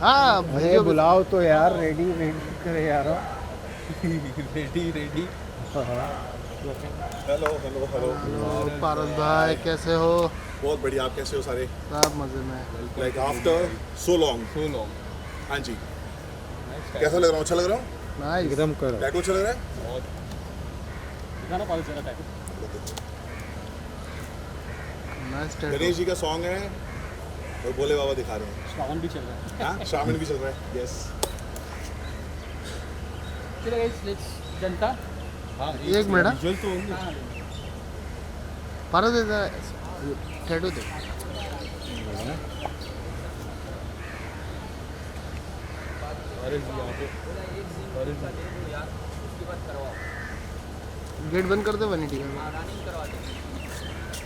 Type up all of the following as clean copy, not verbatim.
हाँ अरे बुलाओ तो यार, रेडी रेडी करे यार। Ready ready. Hello hello hello. Paras भाई कैसे हो? बहुत बढ़िया, आप कैसे हो सारे? सब मजे में। Like after so long. हाँ जी, कैसा लग रहा हूँ? अच्छा लग रहा हूँ? नाइस एकदम करो। टैटू अच्छा लग रहा है? नाइस गणेश जी का सॉन्ग है और भोले बाबा दिखा रहे हैं। श्रावण भी चल रहा है। हाँ, श्रावण भी चल रहा है। यस। चलो गाइस, लेट्स जनता। हाँ, एक मिनट। विजुअल तो होंगे। पारस दे टैटू दे। अरे जी यहाँ पे। अरे जी। गेट बंद कर दे वनीटी का।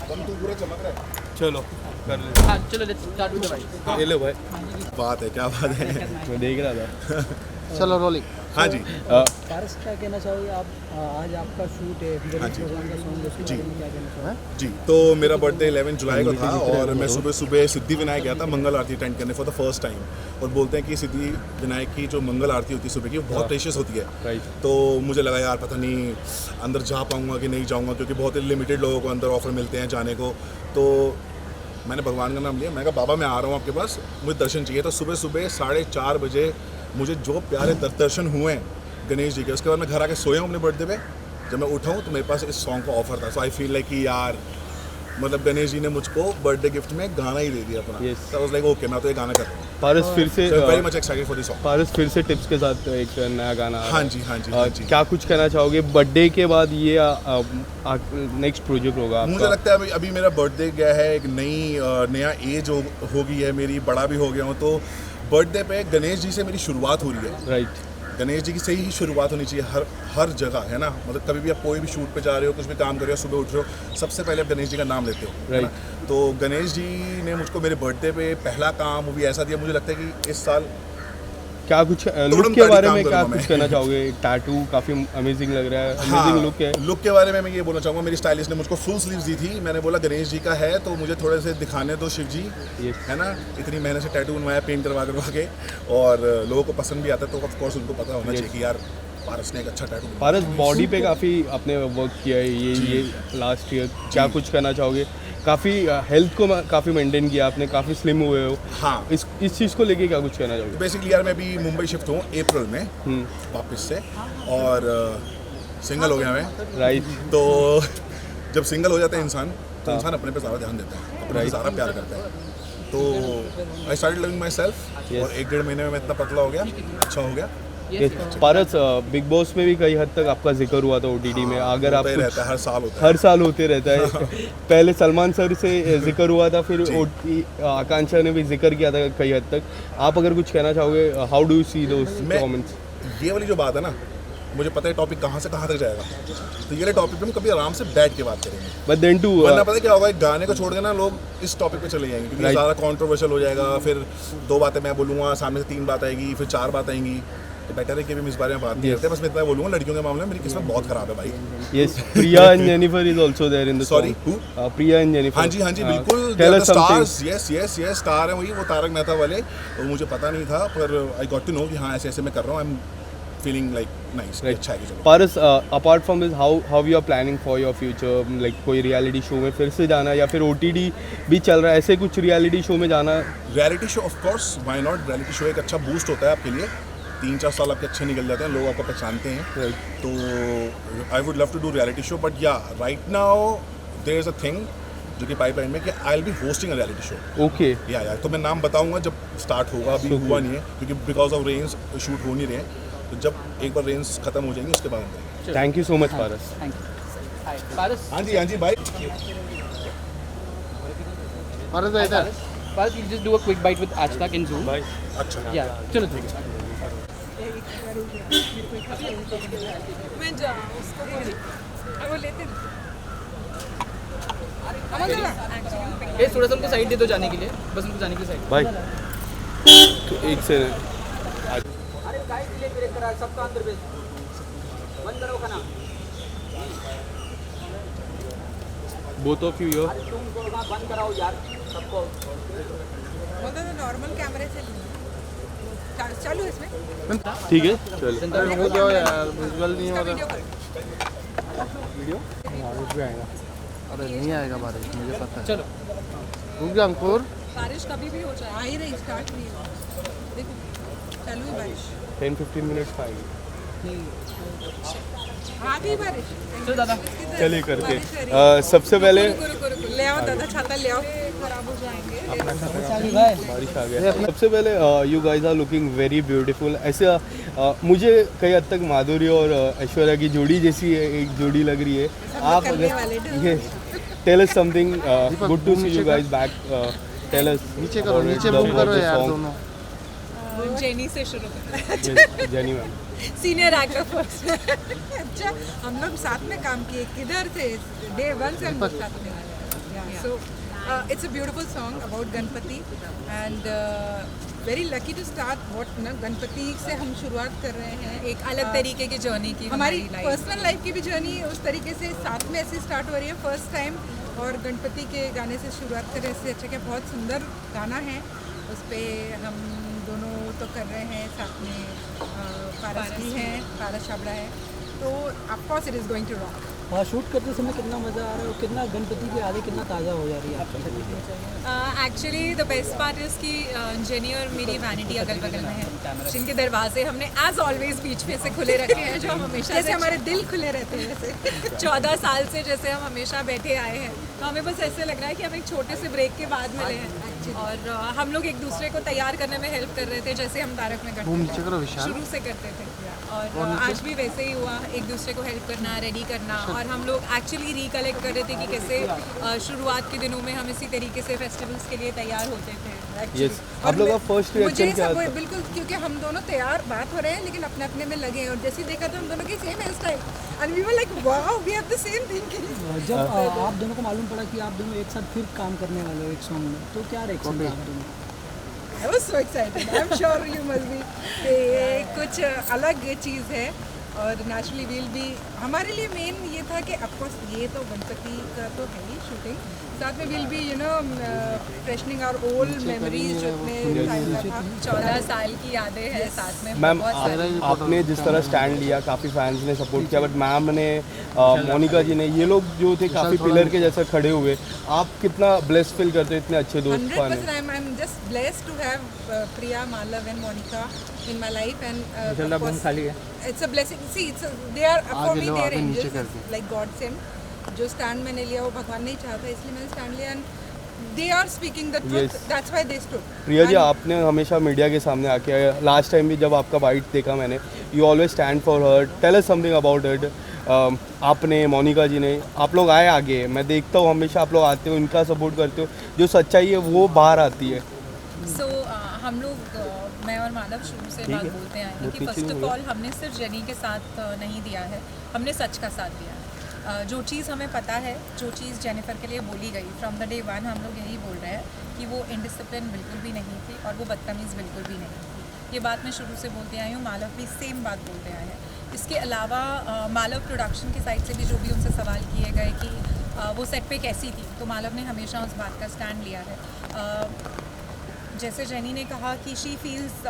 हम तू पूरा चमक रहा है। चलो कर ले। हाँ चलो लेट्स स्टार्ट विद द भाई। ये ले भाई, बात है, क्या बात है। मैं देख रहा था। चलो रोलिंग। हाँ जी। पारस क्या कहना चाहोगे आप? आज आपका शूट है, हाँ जी। प्रोग्राम का सॉन्ग, उसके जी। बारे में क्या कहना चाहोगे? जी, तो मेरा बर्थडे 11 जुलाई को था और मैं सुबह सुबह सिद्धि विनायक गया था मंगल आरती अटेंड करने फॉर द फर्स्ट टाइम। और बोलते हैं कि सिद्धि विनायक की जो मंगल आरती होती है सुबह की, वो बहुत प्रेशियस होती है। राइट। तो मुझे लगा यार पता नहीं अंदर जा पाऊँगा कि नहीं जाऊँगा, क्योंकि बहुत ही लिमिटेड लोगों को अंदर ऑफर मिलते हैं जाने को। तो मैंने भगवान का नाम लिया, मैं कहा बाबा मैं आ रहा हूँ आपके पास, मुझे दर्शन चाहिए। तो सुबह सुबह 4:30 बजे मुझे जो प्यारे दर्शन हुए हैं गणेश जी के, उसके बाद मैं घर आके सोया हूँ अपने बर्थडे पे। जब मैं उठा हूँ तो मेरे पास इस सॉन्ग का ऑफर था। सो आई फील लाइक कि यार मतलब गणेश जी ने मुझको बर्थडे गिफ्ट में गाना ही दे दिया अपना। Yes. तो आई वाज लाइक ओके, मैं तो ये गाना कर रहा हूँ। पारस फिर से very much excited for this song. Paras फिर से टिप्स के साथ एक नया गाना आ रहा हाँ है। जी हाँ जी हाँ जी। क्या कुछ कहना चाहोगे बर्थडे के बाद? ये नेक्स्ट प्रोजेक्ट होगा मुझे आपका। लगता है अभी मेरा बर्थडे गया है, एक नया एज हो गई है मेरी, बड़ा भी हो गया हूँ। तो बर्थडे पे गणेश जी से मेरी शुरुआत हो रही है। राइट। गणेश जी की सही ही शुरुआत होनी चाहिए हर जगह, है ना। मतलब कभी भी आप कोई भी शूट पे जा रहे हो, कुछ भी काम कर रहे हो, सुबह उठ रहे हो, सबसे पहले आप गणेश जी का नाम लेते हो, है ना। तो गणेश जी ने मुझको मेरे बर्थडे पे पहला काम वो भी ऐसा दिया, मुझे लगता है कि इस साल क्या कुछ लुक के ताड़ी बारे काम में क्या करूंगा कुछ मैं। कहना चाहोगे? टैटू काफ़ी अमेजिंग लग रहा है, हाँ, अमेजिंग लुक है। लुक के बारे में मैं ये बोलना चाहूँगा, मेरी स्टाइलिस्ट ने मुझको फुल स्लीव्स दी थी। मैंने बोला गणेश जी का है तो मुझे थोड़े से दिखाने दो शिव जी, Yes. है ना। इतनी मेहनत से टैटू बनवाया, पेंट करवा के, और लोगों को पसंद भी आता है। तो ऑफ कोर्स उनको पता होना चाहिए कि यार पारस ने एक अच्छा टैटू बनवाया। पारस बॉडी पे काफ़ी आपने वर्क किया है ये लास्ट ईयर। क्या कुछ कहना चाहोगे? काफ़ी हेल्थ को काफ़ी मेंटेन किया आपने, काफ़ी स्लिम हुए हो। हाँ, इस चीज़ को लेके क्या कुछ कहना चाहोगे? बेसिकली यार मैं अभी मुंबई शिफ्ट हूँ अप्रैल में वापस से, और सिंगल हो गया मैं। राइट। तो जब सिंगल हो जाता है इंसान तो इंसान अपने पे ज़्यादा ध्यान देता है, अपने पे ज़्यादा प्यार करता है। तो I started loving my self, और 1-1.5 महीने में मैं इतना पतला हो गया, अच्छा हो गया। पारस बिग बॉस में भी कई हद तक आपका जिक्र हुआ था OTT में। अगर आप होता ही रहता है, हर साल होता है। हर साल होते रहता है। पहले सलमान सर से जिक्र हुआ था, फिर आकांक्षा ने भी जिक्र किया था कई हद तक। आप अगर कुछ कहना चाहोगे, how do you see those comments? ये वाली जो बात है ना, मुझे पता है टॉपिक कहाँ से कहाँ तक जाएगा। तो ये वाले टॉपिक पे हम कभी आराम से बैठ के बात करेंगे। बट देन टू वरना पता है क्या होगा, एक गाने को छोड़ के ना लोग इस टॉपिक पे चले जाएंगे, क्योंकि Right. ज़्यादा कंट्रोवर्शियल हो जाएगा। फिर 2 बातें मैं बोलूँगा, सामने से 3 बात आएगी, फिर 4 बात आएंगी। तो बेटर है कि हम इस बारे में बात नहीं करते। बस मैं इतना बोलूँगा, लड़कियों के मामले में मेरी किस्मत बहुत खराब है भाई। Yes, Priya and Jennifer is also there in the Sorry, song. Priya and Jennifer. हाँ जी बिल्कुल, tell us something. Stars. Yes star है वही, वो तारक मेहता वाले। तो मुझे पता नहीं था, पर आई गॉट टू नो कि हाँ ऐसे मैं कर रहा हूँ। I am feeling like nice, अच्छा है कि चलो। Paras, apart from this, how you are planning for your future? Like कोई रियलिटी शो में फिर से जाना, या फिर OTT भी चल रहा है, ऐसे कुछ रियलिटी शो में जाना? Reality show off course, why not. Reality show एक अच्छा बूस्ट होता है आपके लिए। 3-4 साल आपके अच्छे निकल जाते हैं, लोग आपको पहचानते हैं। तो I would love to do reality show, but ya right now there is a thing जो कि पाइपलाइन में, कि I will be hosting a reality show. Okay. या तो मैं नाम बताऊंगा जब स्टार्ट होगा, अभी हुआ नहीं है क्योंकि बिकॉज ऑफ रेंज शूट हो नहीं रहे हैं। तो जब एक बार रेंज खत्म हो जाएंगी उसके बाद हम करेंगे। Thank you so much Paras. Thank you Paras. हाँ जी भाई। पारस भाई इधर। पारस you just do a quick bite with Achtak in Zoom. अच्छा, Yeah, चलो ठीक है। मैं जा उसको बोल, वो लेते ये थोड़ा सा उनको साइड दे दो जाने के लिए, बस उनको जाने के लिए साइड। बाय। तो एक से अरे काय के लिए ब्रेक करा, सबका अंदर भेज बंद करो खाना। बोथ ऑफ यू अरे तुम बंद कराओ यार सबको। बोलते तो नॉर्मल कैमरे से नहीं। चालू है इसमें ठीक है चलो अरे हो जाओ यार, विजुअल नहीं हो वीडियो रहा। कर बारिश भी आएगा। अरे नहीं आएगा बारिश, मुझे पता है। चलो रुक जा अंकुर। बारिश कभी भी हो जाए, आ ही रही, स्टार्ट हुई है, देखो चालू है बारिश, 10-15 मिनट्स आएगी। आ गई बारिश। चलो दादा चलिए करके बारिश आ रही है। सबसे पहले रुको, ले आओ दादा, छाता ले आओ, खराब हो जाएंगे। साली भाई बारिश आ गया। सबसे पहले you guys are looking very beautiful. ऐसे मुझे कई हद तक माधुरी और ऐश्वर्या की जोड़ी जैसी एक जोड़ी लग रही है। आप करने वाले थे। ये tell us something good to see you guys back. Tell us नीचे करो, नीचे मूव करो यार दोनों। जेनी से शुरू करते jenny ma'am senior actor first. अच्छा, हम लोग साथ में काम किए, किधर थे? डे 1 से हम लोग साथ में। So it's a beautiful song about Ganpati and very lucky to start what ना, गणपति से हम शुरुआत कर रहे हैं। एक अलग तरीके की जर्नी की, हमारी पर्सनल लाइफ की भी जर्नी उस तरीके से साथ में ऐसे स्टार्ट हो रही है फर्स्ट टाइम, और गणपति के गाने से शुरुआत करें इससे अच्छा क्या। बहुत सुंदर गाना है, उस पर हम दोनों तो कर रहे हैं, साथ में पारस भी हैं, पारस छाबड़ा है, तो of course it is going to rock. हाँ, शूट करते समय कितना मज़ा आ रहा है और कितना गणपति की यादें कितना ताज़ा हो जा रही है आपको देखना चाहिए। Actually the best part is कि जेनी और मेरी वैनिटी अगल बगल में है, जिनके दरवाजे हमने एज ऑलवेज बीच में से खुले रखे हैं, जो हम हमेशा जैसे हमारे दिल खुले रहते हैं वैसे। 14 साल से जैसे हम हमेशा बैठे आए हैं, तो हमें बस ऐसे लग रहा है कि हम एक छोटे से ब्रेक के बाद मिले हैं, और हम लोग एक दूसरे को तैयार करने में हेल्प कर रहे थे, जैसे हम तारक में मूव नीचे करते करो थे, विशाल। शुरू से करते थे। और आज भी वैसे ही हुआ, एक दूसरे को हेल्प करना, रेडी करना, और हम लोग एक्चुअली रिकलेक्ट कर रहे थे कि कैसे शुरुआत के दिनों में हम इसी तरीके से फेस्टिवल्स के लिए तैयार होते थे। यस आप लोग का फर्स्ट मुझे रिएक्शन क्या सब था? बिल्कुल, क्योंकि हम दोनों तैयार बात हो रहे हैं लेकिन अपने अपने में लगे हैं, और जैसे ही देखा तो हम दोनों की same hair style, and we were like wow, we have the same thinking. जब आप दोनों को मालूम पड़ा कि आप दोनों एक साथ फिर काम करने वाले हो एक सॉन्ग में, तो क्या रिएक्शन था आप दोनों का? I was so excited. I'm sure you must be. ये कुछ अलग चीज़ है, और नेचुरली विल भी हमारे लिए मेन ये था कि ऑफकोर्स ये तो गणपति का तो है ही शूटिंग, साथ में will be freshening our old memories जो इतने टाइम का था। 14 साल की यादें हैं साथ में। मैम बहुत सारी। आपने जिस तरह स्टैंड लिया, काफ़ी फैंस ने सपोर्ट किया, बट मैम ने मोनिका जी ने, ये लोग जो थे काफ़ी पिलर के जैसे खड़े हुए। आप कितना ब्लेस फील करते हो इतने अच्छे दोस्त पाने? 100% I'm just blessed to have Priya, Malav and Monica in my life, and खाली है। it's a blessing. See, they are for आगे me लो, they are आगे नीचे angels, करके। like God sent. जो स्टैंड मैंने लिया वो भगवान ने ही चाहा था, इसलिए मैंने स्टैंड लिया, and they are speaking the truth. Yes. That's why they stood. Priya ji And आपने हमेशा मीडिया के सामने आके, लास्ट टाइम भी जब आपका बाइट देखा मैंने, you always stand for her, tell us something about it. आपने, मोनिका जी ने, आप लोग आए आगे, मैं देखता हूँ हमेशा आप लोग आते हो, इनका सपोर्ट करते हो, जो सच्चाई है वो बाहर आती है। सो हम लोग मैं और मानव शुरू से बात बोलते आए हैं कि फर्स्ट ऑफ ऑल हमने सिर्फ जेनी के साथ नहीं दिया है, हमने सच का साथ दिया है। जो चीज़ हमें पता है, जो चीज़ जेनिफर के लिए बोली गई फ्रॉम द डे 1, हम लोग यही बोल रहे हैं कि वो इनडिसिप्लिन बिल्कुल भी नहीं थी और वो बदतमीज़ बिल्कुल भी नहीं थी। ये बात मैं शुरू से बोलते आई हूँ, मालव भी सेम बात बोलते आए हैं। इसके अलावा मालव प्रोडक्शन की साइड से भी जो भी उनसे सवाल किए गए कि वो सेट पे कैसी थी, तो मालव ने हमेशा उस बात का स्टैंड लिया है। जैसे जेनी ने कहा कि शी फील्स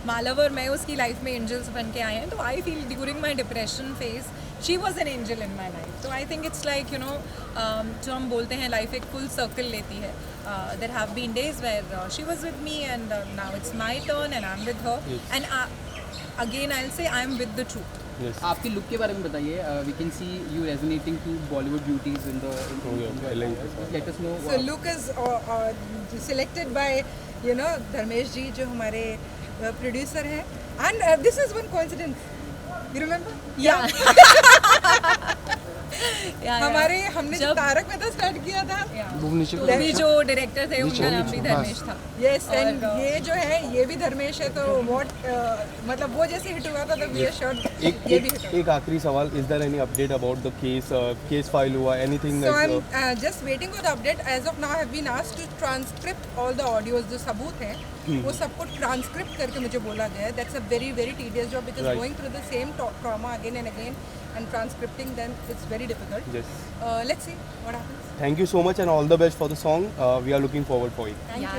मालव और मैं उसकी लाइफ में एंजल्स बन के आए हैं, तो I feel during my depression phase she was an angel in my life. तो आई थिंक इट्स लाइक जो हम बोलते हैं लाइफ एक फुल सर्कल लेती है। There have been days where she was with me and now it's my turn and I am with her, and again I will say I am with the truth. आपकी look के बारे में बताइए। We can see you resonating to Bollywood beauties in the let us know. So look is selected by Dharmesh ji जो हमारे producer हैं, and this is one coincidence. You remember? हमारे हमने जो तारक में स्टार्ट किया था, मूव नीचे तो करो। भी जो डायरेक्टर थे उनका नाम भी धर्मेश था। यस, एंड ये जो है ये भी धर्मेश है, तो व्हाट मतलब वो जैसे हिट हुआ था तो वी आर श्योर ये भी हिट एक आखिरी सवाल, is there any update about the case file हुआ, anything? So I'm just waiting for the update. As of now, I have been asked to transcript all the audios. जो सबूत हैं, वो सबको ट्रांसक्रिप्ट करके मुझे बोला गया है. That's a very very tedious job because Right. going through the same trauma again and again and transcripting them, it's very difficult. Yes. Let's see what happens. Thank you so much and all the best for the song. We are looking forward for it.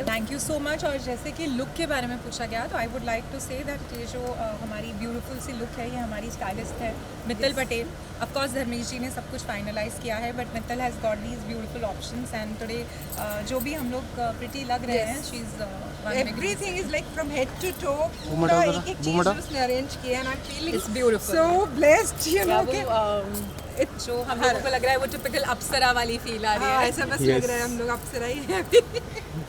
Thank you so much. और जैसे कि look के बारे में पूछा गया तो I would like to say that ये जो हमारी ब्यूटीफुल सी लुक है ये हमारी स्टाइलिस्ट है मित्तल पटेल। ऑफ कोर्स धर्मेश जी ने सब कुछ फाइनलाइज किया है but Mittal has got these beautiful options and today जो भी हम लोग प्रिटी लग रहे हैं she is Everything is like from head to toe. Bumada, पूरा एक चीज़ Bumada. उसने arrange किया and I'm feeling It's beautiful. so blessed, you know. कि जो हम लोगों को लग रहा है वो टिपिकल अप्सरा वाली फील आ रही हाँ, है। ऐसा बस Yes. लग रहा है हम लोग अप्सरा ही हैं अभी।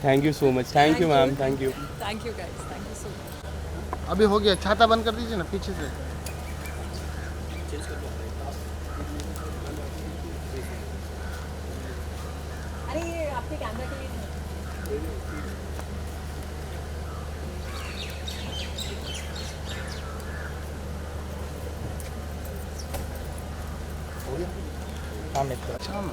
Thank you so much. Thank you, ma'am. Thank you. Thank you guys, thank you so much. अभी हो गया, छाता बंद कर दीजिए ना पीछे से। अरे ये आपके कैमरा के लिए नहीं। अच्छा ना।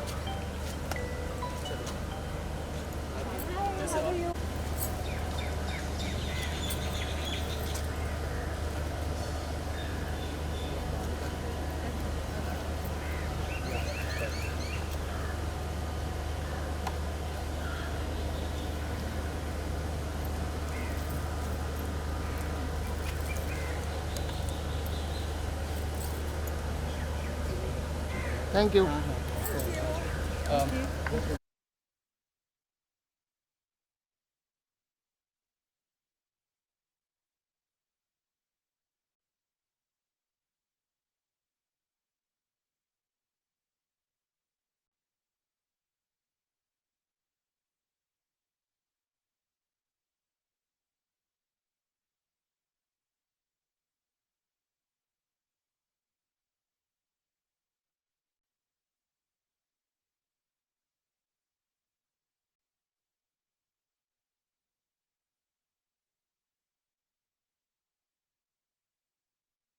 Thank you.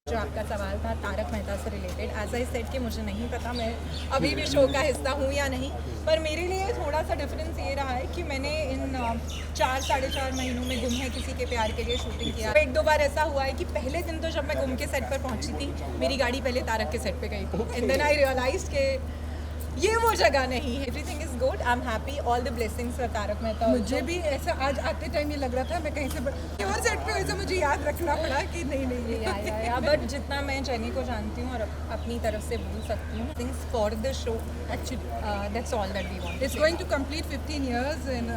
जो आपका सवाल था तारक मेहता से रिलेटेड, एज आई सेड कि मुझे नहीं पता मैं अभी भी शो का हिस्सा हूँ या नहीं, पर मेरे लिए थोड़ा सा डिफरेंस ये रहा है कि मैंने इन 4-4.5 महीनों में गुम है किसी के प्यार के लिए शूटिंग किया। एक दो बार ऐसा हुआ है कि पहले दिन तो जब मैं गुम के सेट पर पहुँची थी मेरी गाड़ी पहले तारक के सेट पर गई थी एंड देन आई रियलाइज के ये वो जगह नहीं है। Everything is good, I am happy, all the blessings for Tarak Mehta. मुझे भी ऐसा आज आते टाइम ये लग रहा था मैं कहीं से और सेट पे वैसे मुझे याद रखना पड़ा कि नहीं या बट जितना मैं जेनी को जानती हूँ और अपनी तरफ से बोल सकती हूँ things for the show actually that's all that we want. It's going to complete 15 years in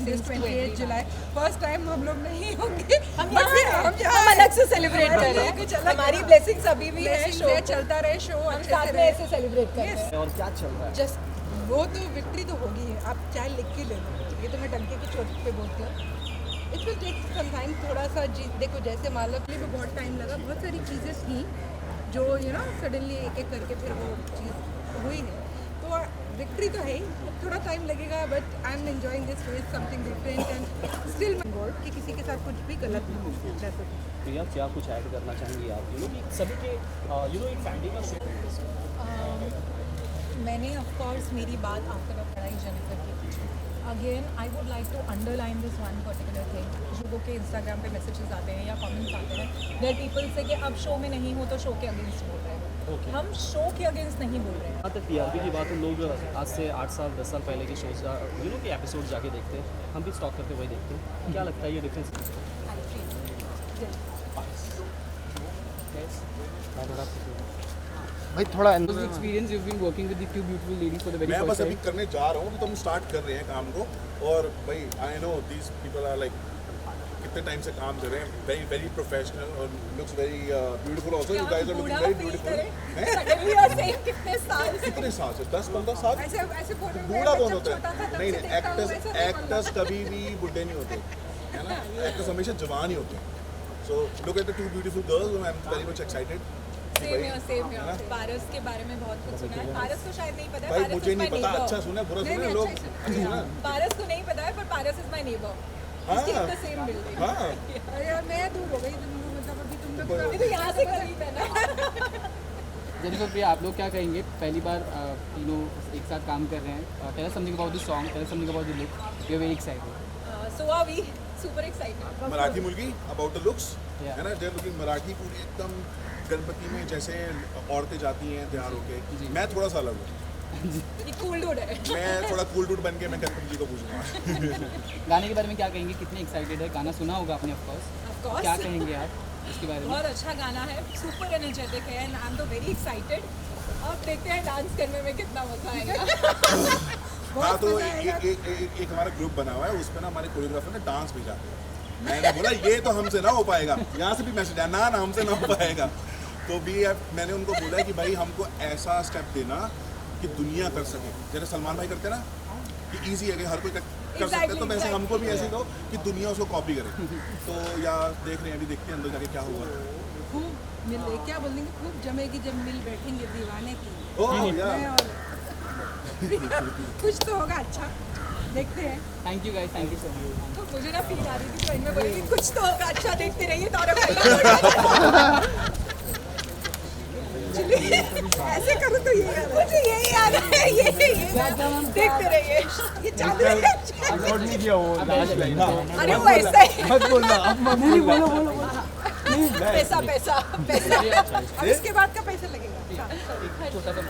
this 28 July. First time हम लोग नहीं होंगे, हम अलग से सेलिब्रेट कर रहे हैं, हमारी ब्लेसिंग्स अभी भी है, शो चलता रहे, शो हम साथ में ऐसे सेलिब्रेट कर रहे हैं। और क्या चल रहा है? जस्ट वो तो विक्ट्री तो होगी है, आप चाहे लिख के ले लो, ये तो मैं डंके की चोट पे बोलती हूँ। It will take some time, थोड़ा सा देखो जैसे मालव के लिए भी बहुत टाइम लगा, बहुत सारी चीज़ें थी जो यू नो सडनली एक एक करके फिर वो चीज़ हुई है, तो विक्ट्री तो है ही, थोड़ा टाइम लगेगा but I am enjoying this phase, something different and still कि किसी के साथ कुछ भी गलत ना हो। प्रिया क्या कुछ ऐड करना चाहेंगी आप? यू नो सभी के एक फैमिली का शो। मैंने ऑफ कोर्स मेरी बात आफ्टर अ पढ़ाई जेनिफर की थी। Again I would like to underline this one particular thing. लोगों के इंस्टाग्राम पे मैसेजेस आते हैं या कमेंट्स आते हैं देयर पीपल से कि अब शो में नहीं हो तो शो के अगेंस्ट बोल रहे हैं। हम शो के अगेंस्ट नहीं बोल रहे हैं। हाँ, तो टीआरपी की बात हम लोग आज से 8 साल 10 साल पहले के शोज के एपिसोड जाके देखते हैं, हम भी स्टॉक करके वही देखते हैं। क्या लगता है ये डिफरेंस? भाई थोड़ा experience you been working with the two beautiful ladies for the very मैं फर्स्ट बस अभी टाइम। करने जा रहा हूँ, तो हम स्टार्ट कर रहे हैं काम को। और भाई I know these people are like कितने टाइम से काम कर रहे हैं, वेरी वेरी प्रोफेशनल और looks very beautiful also. You guys are looking very beautiful. Suddenly और सेम कितने साल से कितने साल से? 10-15 साल। ऐसे फोटो बूढ़ा कौन होता है? नहीं नहीं, एक्टर्स कभी भी बुढ़े नहीं होते, है ना? एक्टर्स हमेशा जवान ही होते हैं। So look at the two beautiful girls, I am very much excited. Same here. Paras के बारे में बहुत कुछ सुना है। पारस को शायद नहीं पता है। भाई पारस मुझे is नहीं my पता, neighbor. अच्छा सुना बुरा सुना नहीं, लोग, अच्छा ही अच्छा सुना। पारस को नहीं पता है पर पारस इज माय नेबर। हाँ। Stay in the same building. हाँ, अरे यार मैं दूर हो गई, मतलब अभी तुम लोग ये तो यहाँ से करीब है ना। जेनिफर प्रिया, आप लोग क्या कहेंगे? पहली बार तीनों एक साथ काम कर रहे हैं। Tell us something about the song, tell us something about the look. We are very excited. So are we. Super excited. Marathi मुलगी अबाउट द लुक्स है ना, देयर लुकिंग मराठी पूरी एकदम गणपति में जैसे औरतें जाती हैं तैयार होके, मैं थोड़ा सा अलग हूँ, ये कूल डूड है। मैं थोड़ा कूल डूड बन के मैं गणपति जी को पूछूंगा। गाने के बारे में क्या कहेंगे, कितने एक्साइटेड है? गाना सुना होगा आपने ऑफ कोर्स, Of course. क्या कहेंगे आप इसके बारे में? बहुत अच्छा गाना है, सुपर एनर्जेटिक है एंड आई एम तो वेरी एक्साइटेड। अब देखते हैं डांस करने में कितना मजा आएगा। हाँ, तो एक हमारा ग्रुप बना हुआ है, उस पर ना हमारे कोरियोग्राफर ने डांस भेजा। मैंने बोला ये तो हमसे ना हो पाएगा, यहाँ से भी मैसेज आया ना हमसे ना हो पाएगा। तो भी मैंने उनको बोला कि भाई हमको ऐसा स्टेप देना कि दुनिया कर सके, जैसे सलमान भाई करते हैं ना कि इजी है कि हर कोई कर सकते हैं, तो वैसे हमको भी ऐसे दो कि दुनिया उसको कॉपी करे। तो या देख रहे हैं, अभी देखते हैं अंदर जाके क्या हुआ। खूब मिल क्या बोलेंगे, खूब जमेगी जब मिल बैठेंगे दीवाने की। ओह या मैं और कुछ तो होगा अच्छा, देखते हैं। Thank you guys, thank you so much. तो मुझे ना फील आ रही थी, तो इनमें बोलेगी कुछ तो होगा अच्छा, देखते रहिए तारा। ऐसे करूँ तो ये मुझे यही आ रहा है, ये देखते रहिए, ये चालू है। नोट नहीं किया वो लास्ट लाइन। अरे वो ऐसा ही मत बोलना, अब मत बोलना। पैसा पैसा पैसा, अब इसके बाद का पैसा लगेगा। छोटा सा